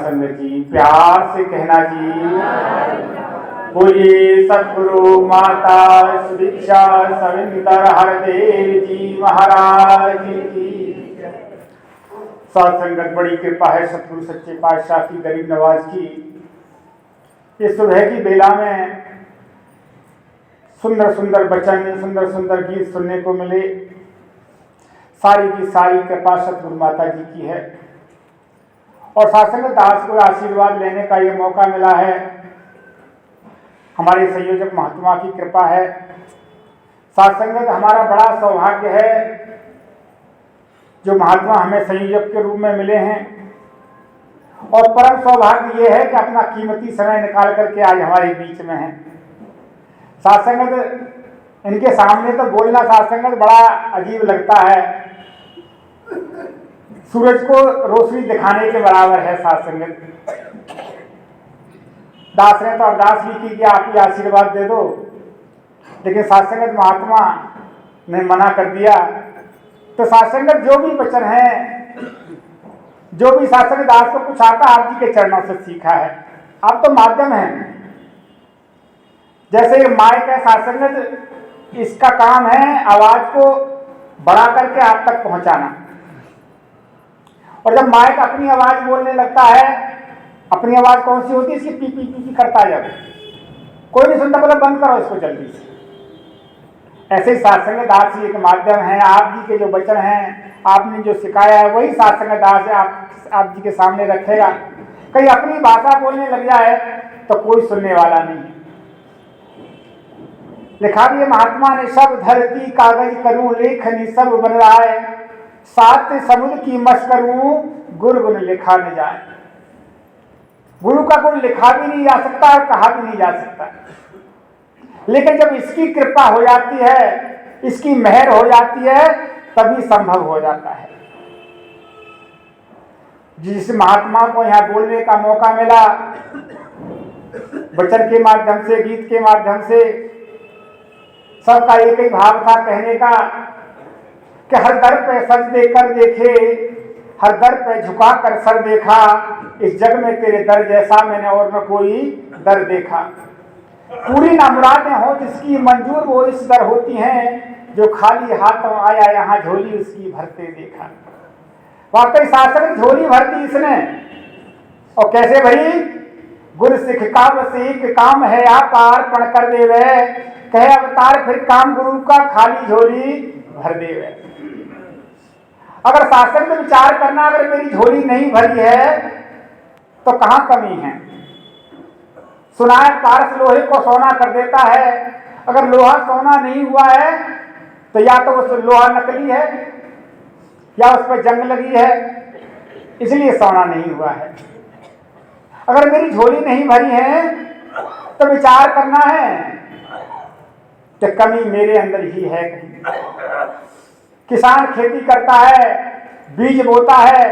संगत जी, प्यार से कहना जी। बोलिए सतगुरु माता सुदीक्षा सविंदर हरदेव जी महाराज की। साध संगत, बड़ी कृपा है सतगुरु सच्चे पातशाह की, गरीब नवाज की। इस सुबह की बेला में सुंदर सुंदर वचन, सुंदर सुंदर गीत सुनने को मिले। सारी की सारी कृपा सतगुरु माता जी की है और साधसंगत दास को आशीर्वाद लेने का ये मौका मिला है। हमारे संयोजक महात्मा की कृपा है। साधसंगत हमारा बड़ा सौभाग्य है जो महात्मा हमें संयोजक के रूप में मिले हैं और परम सौभाग्य ये है कि अपना कीमती समय निकाल करके आज हमारे बीच में है। साधसंगत इनके सामने तो बोलना साधसंगत बड़ा अजीब लगता है। सूरज को रोशनी दिखाने के बराबर है साधसंगत। दास ने तो अरदास भी की कि आप ही आशीर्वाद दे दो, लेकिन साधसंगत महात्मा ने मना कर दिया। तो साधसंगत जो भी वचन है, जो भी साधसंगत दास को कुछ आता आप जी के चरणों से सीखा है। आप तो माध्यम हैं, जैसे माइक है साधसंगत, इसका काम है आवाज को बढ़ा करके आप तक पहुंचाना। और जब माइक अपनी आवाज बोलने लगता है, अपनी आवाज कौन सी होती है, इसकी पी पी पी पी करता है, जब कोई नहीं सुनता बोला बंद करो इसको जल्दी से। ऐसे ही साधसंगत दास ही एक माध्यम है। आप जी के जो वचन हैं, आपने जो सिखाया है, वही साधसंगत दास है आप जी के सामने रखेगा। कहीं अपनी भाषा बोलने लग जाए तो कोई सुनने वाला नहीं है। लिखा भी है महात्मा ने, सब धरती कागज करूं लेखनी सब बन रहा है, सात समुद्र की मश करूं गुरु गुण लिखा न जाए। गुरु का गुण लिखा भी नहीं जा सकता और कहा भी नहीं जा सकता, लेकिन जब इसकी कृपा हो जाती है, इसकी मेहर हो जाती है, तभी संभव हो जाता है। जिस महात्मा को यहाँ बोलने का मौका मिला, वचन के माध्यम से, गीत के माध्यम से, सबका एक ही भाव था कहने का कि हर दर पे सज देकर देखे, हर दर पे झुका कर सर देखा, इस जग में तेरे दर जैसा मैंने और न कोई दर देखा। पूरी ना मुरादें हो जिसकी मंजूर वो इस दर होती हैं, जो खाली हाथों आया यहाँ झोली उसकी भरते देखा। वाकई साधसंगत झोली भर दी इसने। और कैसे भरी? गुर सिख का वसीक काम है आपार पण कर देवे, कहे अवतार फिर काम गुरु का खाली झोली भर देवे। अगर शासन में विचार करना, अगर मेरी झोली नहीं भरी है तो कहां कमी है? सुना है पारस लोहे को सोना कर देता है। अगर लोहा सोना नहीं हुआ है तो या तो उस लोहा नकली है या उस पर जंग लगी है, इसलिए सोना नहीं हुआ है। अगर मेरी झोली नहीं भरी है तो विचार करना है कि कमी मेरे अंदर ही है कहीं। किसान खेती करता है, बीज बोता है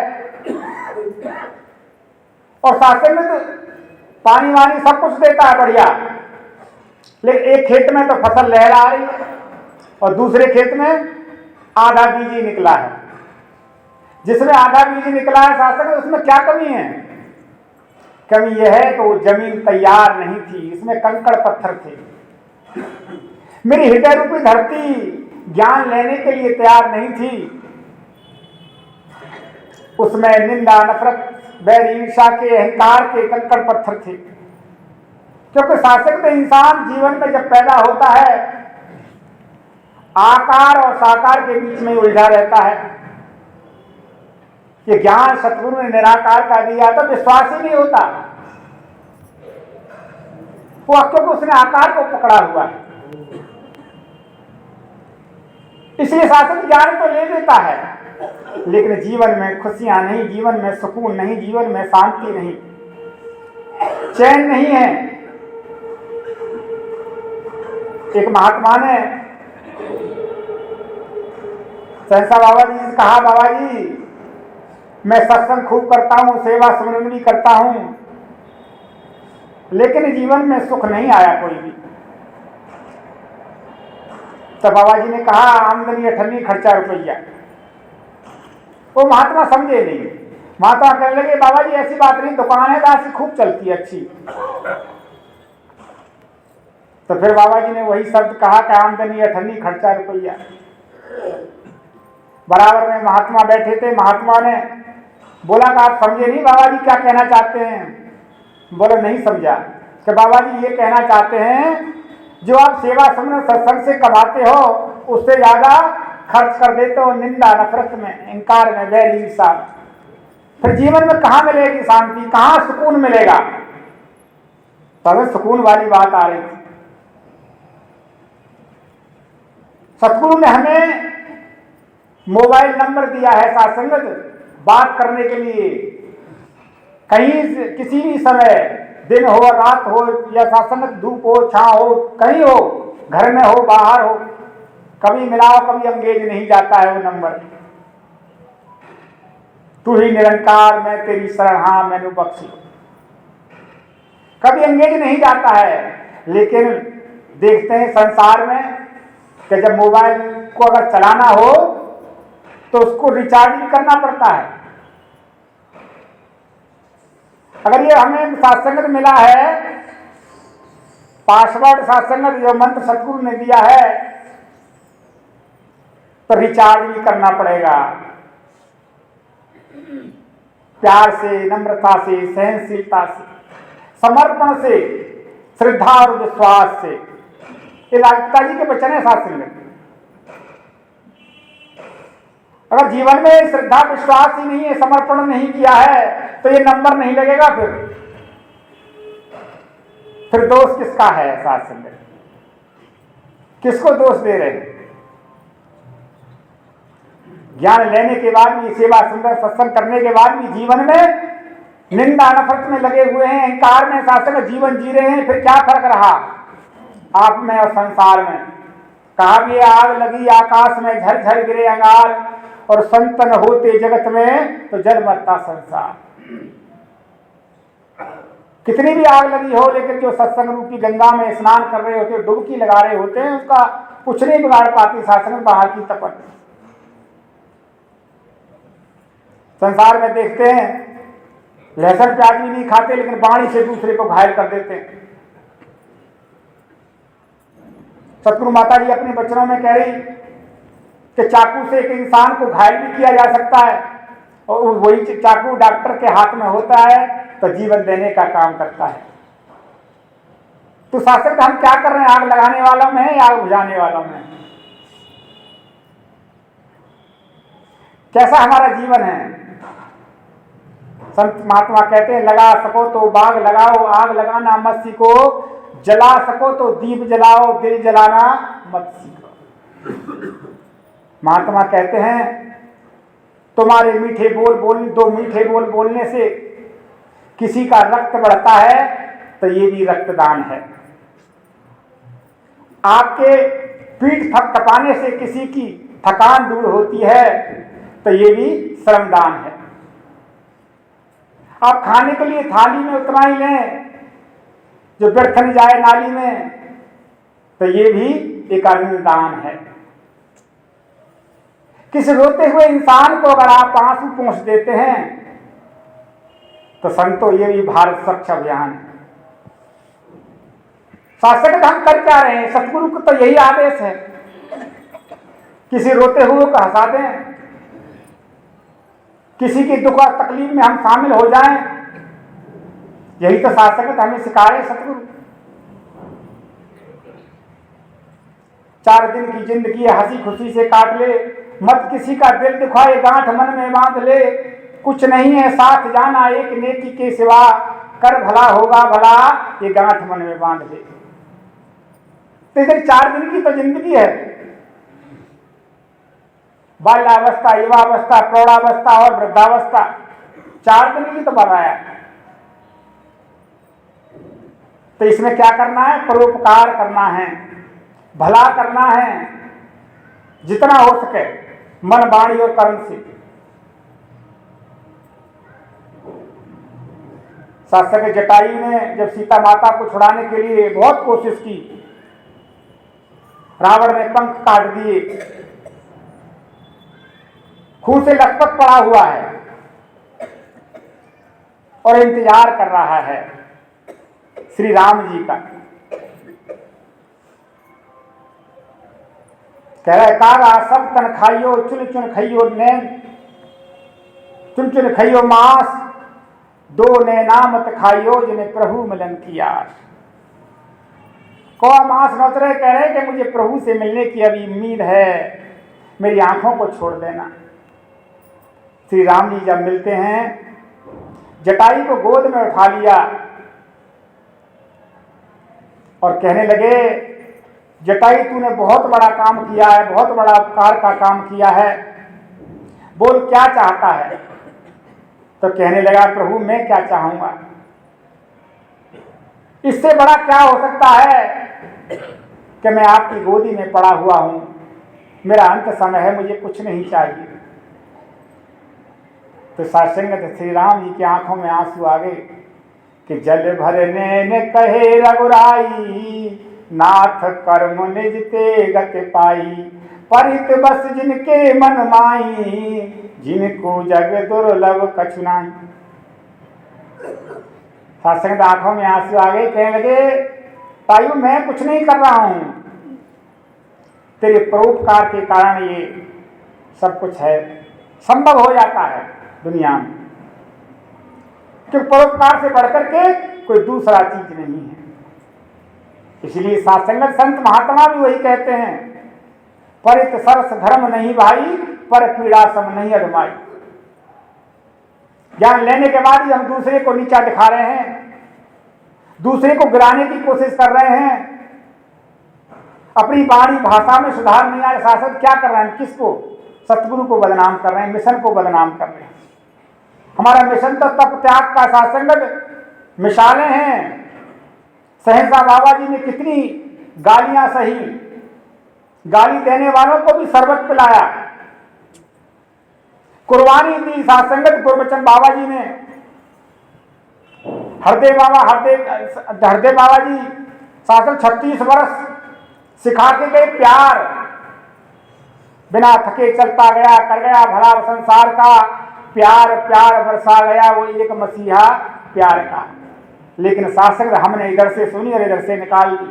और शासन में तो पानी वानी सब कुछ देता है बढ़िया, लेकिन एक खेत में तो फसल लहरा रही है और दूसरे खेत में आधा बीज ही निकला है। जिसमें आधा बीज निकला है शासन में, उसमें क्या कमी है? कमी यह है कि वो जमीन तैयार नहीं थी, इसमें कंकड़ पत्थर थे। मेरी हृदय रूपी धरती ज्ञान लेने के लिए तैयार नहीं थी। उसमें निंदा, नफरत, बैर, ईर्ष्या के, अहंकार के कंकड़ पत्थर थे। क्योंकि शासक तो इंसान जीवन में जब पैदा होता है, आकार और साकार के बीच में उलझा रहता है। ये ज्ञान सतगुरु ने निराकार का दिया तो विश्वास ही नहीं होता वो, क्योंकि उसने आकार को पकड़ा हुआ है। इसलिए शासन ज्ञान तो ले लेता है, लेकिन जीवन में खुशियां नहीं, जीवन में सुकून नहीं, जीवन में शांति नहीं, चैन नहीं है। एक महात्मा ने सहसा बाबा जी से कहा, बाबा जी मैं सत्संग खूब करता हूं, सेवा सुमरन भी करता हूं, लेकिन जीवन में सुख नहीं आया कोई भी। तो बाबा जी ने कहा, आमदनी अठन्नी खर्चा रुपया। वो महात्मा समझे नहीं माता कहने लगे बाबा जी ऐसी बात नहीं, दुकान है दासी खूब चलती है अच्छी। तो फिर बाबा जी ने वही शब्द कहा कि आमदनी अठन्नी खर्चा रुपया। बराबर में महात्मा बैठे थे, महात्मा ने बोला कि आप समझे नहीं बाबा जी क्या कहना चाहते हैं? बोले नहीं समझा। कि बाबा जी ये कहना चाहते हैं जो आप सेवा समन सत्संग से कमाते हो उससे ज्यादा खर्च कर देते हो निंदा नफरत में, इंकार में, वैर ईर्षा। फिर जीवन में कहाँ मिलेगी शांति, कहाँ सुकून मिलेगा? तब सुकून वाली बात आ रही थी। सतगुरु ने हमें मोबाइल नंबर दिया है सात्संगत बात करने के लिए। कहीं किसी भी समय, दिन हो रात हो या सात्संगत धूप हो छांव हो, कहीं हो, घर में हो बाहर हो, कभी मिलाओ कभी अंगेज नहीं जाता है वो नंबर। तू ही निरंकार मैं तेरी शरण हाँ मैनू बख्शी, कभी अंगेज नहीं जाता है। लेकिन देखते हैं संसार में कि जब मोबाइल को अगर चलाना हो तो उसको रिचार्ज भी करना पड़ता है। अगर ये हमें सत्संगत मिला है, पासवर्ड सत्संगत जो मंत्र सतगुरु ने दिया है, तो रिचार्ज भी करना पड़ेगा। प्यार से, नम्रता से, सहनशीलता से, समर्पण से, श्रद्धा और विश्वास से। ये लालता जी के वचन है सत्संग। अगर जीवन में श्रद्धा विश्वास ही नहीं है, समर्पण नहीं किया है, तो ये नंबर नहीं लगेगा। फिर दोष किसका है? सत्संग किसको दोष दे रहे हैं? ज्ञान लेने के बाद भी, सेवा सुंदर सत्संग करने के बाद भी जीवन में निंदा नफरत में लगे हुए हैं, अहंकार में शासन जीवन जी रहे हैं। फिर क्या फर्क रहा आप में और संसार में? कहा भी आग लगी आकाश में झरझर गिरे अंगार, और संतन होते जगत में तो जल मरता संसार। कितनी भी आग लगी हो, लेकिन जो सत्संग रूपी गंगा में स्नान कर रहे होते, डुबकी लगा रहे होते हैं, उसका कुछ नहीं बिगाड़ पाती शासन बाहर की तपन। संसार में देखते हैं लहसुन प्याज भी नहीं खाते, लेकिन वाणी से दूसरे को घायल कर देते हैं। सतगुरु माता जी अपने वचनों में कह रही कि चाकू से एक इंसान को घायल भी किया जा सकता है, और वही चाकू डॉक्टर के हाथ में होता है तो जीवन देने का काम करता है। तो शास्त्र हम क्या कर रहे हैं? आग लगाने वालों में है या आग बुझाने वालों में? कैसा हमारा जीवन है? संत महात्मा कहते हैं लगा सको तो बाग लगाओ, आग लगाना मत सीखो, जला सको तो दीप जलाओ, दिल जलाना मत सीखो। महात्मा कहते हैं तुम्हारे मीठे बोल बोल दो मीठे बोल बोलने से किसी का रक्त बढ़ता है तो ये भी रक्तदान है। आपके पीठ थपथपाने से किसी की थकान दूर होती है तो ये भी श्रमदान है। आप खाने के लिए थाली में उतना ही लें जो व्यर्थ नहीं जाए नाली में, तो ये भी एक अन्नदान है। किसी रोते हुए इंसान को अगर आप आंसू पहुंच देते हैं तो संतो ये भी भारत स्वच्छ अभियान है। शासक हम कर क्या रहे हैं? सतगुरु को तो यही आदेश है, किसी रोते हुए को हंसा दें, किसी की दुख और तकलीफ में हम शामिल हो जाएं। यही तो शासक हमें सिखा रहे सतगुरु। 4 दिन की जिंदगी हंसी खुशी से काट ले, मत किसी का दिल दुखाए, गांठ मन में बांध ले। कुछ नहीं है साथ जाना एक नेकी के सिवा, कर भला होगा भला ये गांठ मन में बांध ले। तो इधर 4 दिन की तो जिंदगी है, बाल्यावस्था, युवावस्था, प्रौढ़ावस्था और वृद्धावस्था, 4 दिन की तो बनाया। तो इसमें क्या करना है? परोपकार करना है, भला करना है, जितना हो सके मन वाणी और कर्म से। शासक जटायु ने जब सीता माता को छुड़ाने के लिए बहुत कोशिश की, रावण ने पंख काट दिए, खून से लथपथ पड़ा हुआ है, और इंतजार कर रहा है श्री राम जी का। कह रहा है कागा सब तन खाइयो, चुन चुन खाइयो नैन, चुन चुन खाइयो मांस, दो नैना मत खाइयो जिन्हें प्रभु मिलन की आस। कौआ मांस नोच रहे, कह रहे कि मुझे प्रभु से मिलने की अभी उम्मीद है, मेरी आंखों को छोड़ देना। श्री राम जी जब मिलते हैं, जटाई को गोद में उठा लिया और कहने लगे जटाई तूने बहुत बड़ा काम किया है, बहुत बड़ा उपकार का काम किया है, बोल क्या चाहता है। तो कहने लगा प्रभु मैं क्या चाहूंगा, इससे बड़ा क्या हो सकता है कि मैं आपकी गोदी में पड़ा हुआ हूं, मेरा अंत समय है, मुझे कुछ नहीं चाहिए। तो सासंगत श्री राम जी की आंखों में आंसू आ गए कि जल भरने ने कहे रघुराई, नाथ कर्म निज ते गत पाई, परित बस जिनके मन माई, जिनको जग दुर्लभ कछु नाई। सासंगत आंखों में आंसू आ गए, कहने लगे तायु मैं कुछ नहीं कर रहा हूं, तेरे परोपकार के कारण ये सब कुछ है, संभव हो जाता है दुनिया में, क्योंकि परोपकार से बढ़कर के कोई दूसरा चीज नहीं है। इसलिए सासंगत संत महात्मा भी वही कहते हैं, परित सरस धर्म नहीं भाई, पर पीड़ा सम नहीं अधमाई। ज्ञान लेने के बाद ही हम दूसरे को नीचा दिखा रहे हैं, दूसरे को गिराने की कोशिश कर रहे हैं, अपनी वाणी भाषा में सुधार नहीं आ रहा। शासक क्या कर रहे हैं, किसको, सतगुरु को बदनाम कर रहे हैं, मिशन को बदनाम कर रहे हैं। हमारा मिशन तो तप त्याग का सासंगत मिसालें हैं। सहसा बाबा जी ने कितनी गालियां सही, गाली देने वालों को भी शरबत पिलाया, कुर्बानी दी सासंगत गुरबचन बाबा जी ने। हरदेव बाबा जी शासन 36 वर्ष सिखा के गए प्यार, बिना थके चलता गया, कर गया भला संसार का, प्यार प्यार बरसा गया वो एक मसीहा प्यार का। लेकिन शासक हमने इधर से सुनी और इधर से निकाल दी।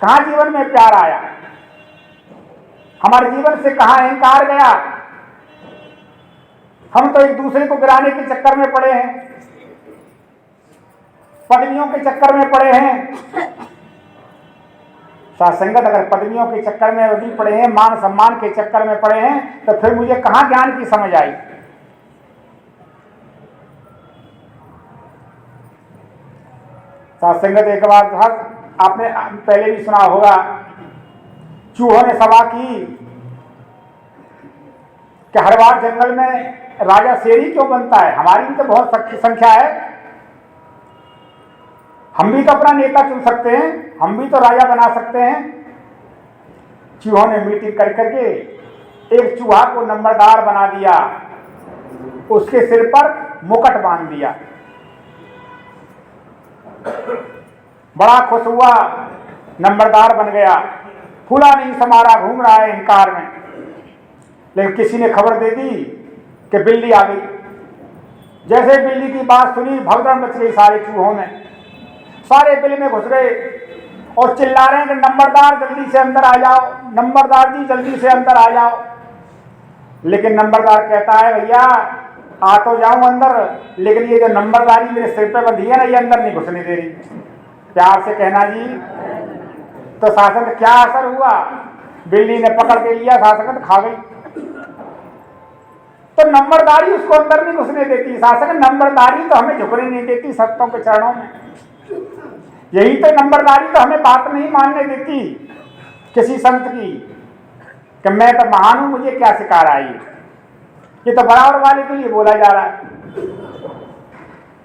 कहां जीवन में प्यार आया, हमारे जीवन से कहां अहंकार गया। हम तो एक दूसरे को गिराने के चक्कर में पड़े हैं, पदवियों के चक्कर में पड़े हैं। सासंगत अगर पदवियों के चक्कर में भी पड़े हैं, मान सम्मान के चक्कर में पड़े हैं, तो फिर मुझे कहां ज्ञान की समझ आई। सासंगत एक बार आपने पहले भी सुना होगा, चूहों ने सभा की कि हर बार जंगल में राजा शेरी क्यों बनता है, हमारी भी तो बहुत संख्या है, हम भी तो अपना नेता चुन सकते हैं, हम भी तो राजा बना सकते हैं। चूहों ने मीटिंग कर करके एक चूहा को नंबरदार बना दिया, उसके सिर पर मुकुट बांध दिया। बड़ा खुश हुआ, नंबरदार बन गया, फूला नहीं समारा घूम रहा है अहंकार में। लेकिन किसी ने खबर दे दी कि बिल्ली आ गई। जैसे बिल्ली की बात सुनी, भगदड़ मच गई सारे चूहों में, सारे बिल में घुस गए और चिल्ला रहे हैं कि नंबरदार जल्दी से अंदर आ जाओ, नंबरदार जी जल्दी से अंदर आ जाओ। लेकिन नंबरदार कहता है भैया आ तो जाऊं अंदर, लेकिन ये जो नंबरदारी मेरे सिर पे बंधी है ना, ये अंदर नहीं घुसने दे रही। प्यार से कहना जी। तो शासक क्या असर हुआ, बिल्ली ने पकड़ के लिया, शासक खा गई। तो नंबरदारी उसको अंदर नहीं घुसने देती। शासक नंबरदारी तो हमें झुकने नहीं देती संतों के चरणों में। यही तो नंबरदारी तो हमें बात नहीं मानने देती किसी संत की कि मैं तो महान हूं, मुझे क्या सिखा रहा है। ये तो बराबर वाले के लिए बोला जा रहा है।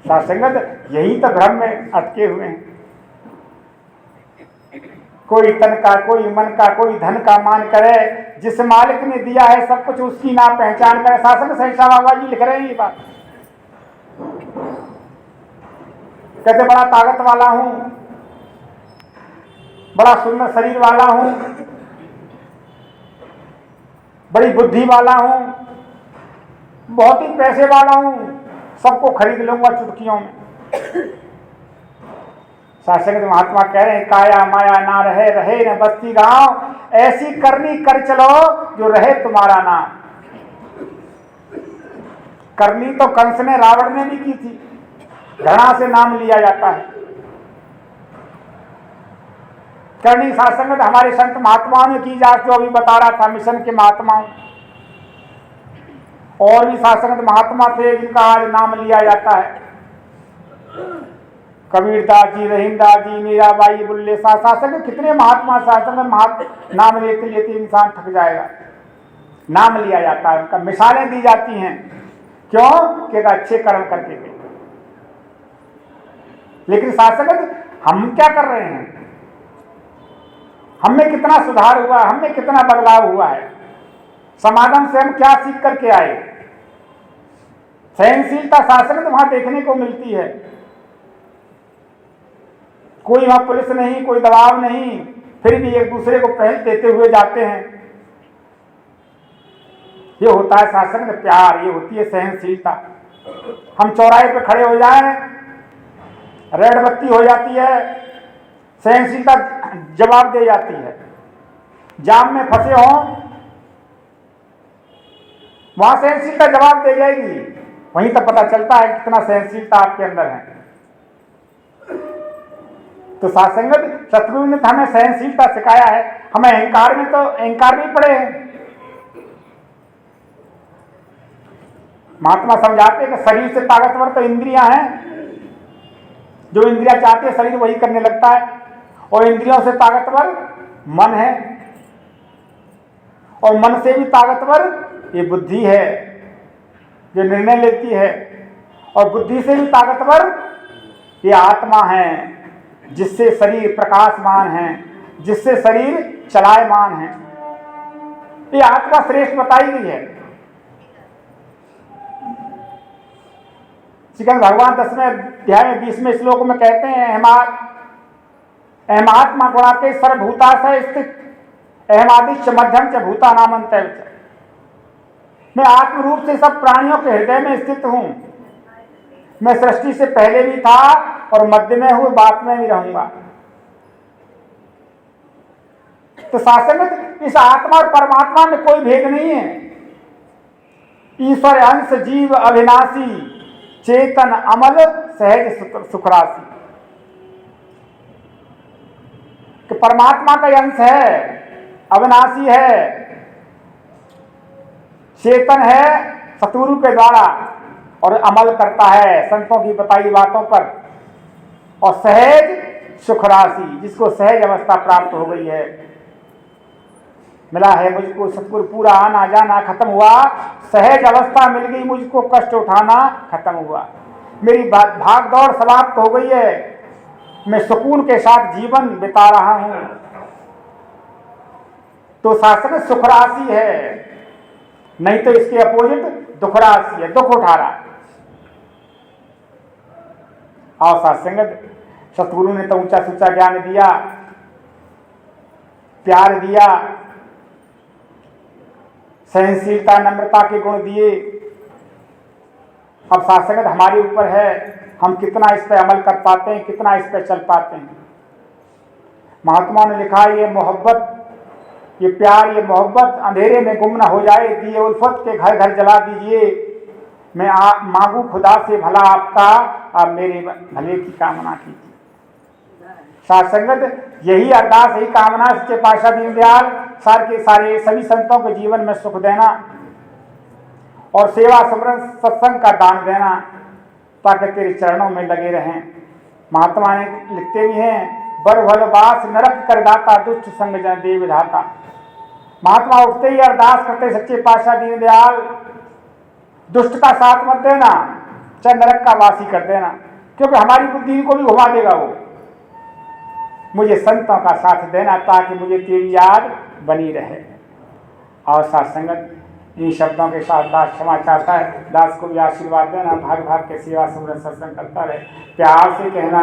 सासंगत यही तो भ्रम में अटके हुए हैं। कोई तन का, कोई मन का, कोई धन का मान करे, जिस मालिक ने दिया है सब कुछ उसकी ना पहचान करे। शासन सहसा बाबा जी लिख रहे हैं ये बात। कहते बड़ा ताकत वाला हूं, बड़ा सुंदर शरीर वाला हूं, बड़ी बुद्धि वाला हूं, बहुत ही पैसे वाला हूं, सबको खरीद लूंगा चुटकियों में। शासक महात्मा कह रहे हैं काया माया ना रहे, रहे न बस्ती गांव, ऐसी करनी कर चलो जो रहे तुम्हारा नाम। करनी तो कंस ने रावण ने भी की थी, घृणा से नाम लिया जाता है। करनी सासंगत हमारे संत महात्माओं ने की जात, जो अभी बता रहा था मिशन के महात्माओं। और भी सासंगत महात्मा थे जिनका आज नाम लिया जाता है, कबीरदास जी, रहीमदास जी, मीराबाई, बुल्ले शाह। सासंगत कितने महात्मा सासंगत नाम लेते लेते इंसान थक जाएगा। नाम लिया जाता है, उनका मिसालें दी जाती हैं। क्यों? कि अच्छे कर्म करके गए। लेकिन सासंगत हम क्या कर रहे हैं? हमें कितना सुधार हुआ, हमें कितना बदलाव हुआ है? समागम से हम क्या सीख करके आए? सहनशीलता शासन वहां देखने को मिलती है। कोई वहां पुलिस नहीं, कोई दबाव नहीं, फिर भी एक दूसरे को पहल देते हुए जाते हैं। ये होता है शासन में प्यार, ये होती है सहनशीलता। हम चौराहे पे खड़े हो जाएं, रेड बत्ती हो जाती है, सहनशीलता जवाब दे जाती है। जाम में फंसे हों, वहां सहनशीलता जवाब दे जाएगी। वहीं तक पता चलता है कितना सहनशीलता आपके अंदर है। तो सासंगत सतगुरु ने हमें सहनशीलता सिखाया है। हमें अहंकार में तो अहंकार भी पड़े हैं। महात्मा समझाते हैं कि शरीर से ताकतवर तो इंद्रियां हैं। जो इंद्रियां चाहती है शरीर वही करने लगता है। और इंद्रियों से ताकतवर मन है, और मन से भी ताकतवर ये बुद्धि है जो निर्णय लेती है, और बुद्धि से भी ताकतवर ये आत्मा है जिससे शरीर प्रकाशमान है, जिससे शरीर चलायमान है। ये आत्मा श्रेष्ठ बताई गई है। श्रीकृष्ण भगवान 10वें अध्याय में 20वें श्लोक में कहते हैं अहमात्मा गुणाके सर्वभूताशय स्थित अहमादिश्च मध्यम च भूता नामंत। मैं आत्म रूप से सब प्राणियों के हृदय में स्थित हूं। मैं सृष्टि से पहले भी था और मध्य में हूं, बाद में भी रहूंगा। तो शासनत इस आत्मा और परमात्मा में कोई भेद नहीं है। ईश्वर अंश जीव अविनाशी चेतन अमल सहज सुखराशि। कि परमात्मा का अंश है, अविनाशी है, चेतन है सतगुरु के द्वारा, और अमल करता है संतों की बताई बातों पर, और सहज सुखराशि, जिसको सहज अवस्था प्राप्त हो गई है। मिला है मुझको सतगुरु पूरा आना जाना खत्म हुआ, सहज अवस्था मिल गई मुझको, कष्ट उठाना खत्म हुआ। मेरी भाग दौड़ समाप्त हो गई है, मैं सुकून के साथ जीवन बिता रहा हूं। तो शासन सुख राशि है, नहीं तो इसके अपोजिट दुख राशि है, दुख उठा रहा है। और सत्संगत सतगुरु ने तो ऊंचा सूचा ज्ञान दिया, प्यार दिया, सहनशीलता नम्रता के गुण दिए। अब सत्संगत हमारे ऊपर है, हम कितना इस पर अमल कर पाते हैं, कितना इस पर चल पाते हैं। महात्मा ने लिखा ये मोहब्बत, ये प्यार, ये मोहब्बत अंधेरे में गुम न हो जाए, दिए उल्फत के घर घर जला दीजिए। मैं मांगू खुदा से भला आपका, आप मेरे भले की कामना कीजिए। सत्संगत यही अरदास, यही कामना सच्चे पातशाह दीनदयाल सारे सभी संतों के जीवन में सुख देना, और सेवा सिमरन सत्संग का दान देना, ताकि तेरे चरणों में लगे रहें। महात्मा ने लिखते भी हैं, बर भल बास नरक कर दाता, दुष्ट संग जन देव धाता। महात्मा उठते ही अरदास करते, सच्चे पातशाह दीनदयाल दुष्ट का साथ मत देना, चाहे नरक का वासी कर देना, क्योंकि हमारी बुद्धि को भी घुमा देगा वो। मुझे संतों का साथ देना, ताकि मुझे तेरी याद बनी रहे। और सत्संगत इन शब्दों के साथ दास क्षमा चाहता है, दास को भी आशीर्वाद देना, भाग भाग के सेवा सिमरन सत्संग करता रहे। प्यार से कहना।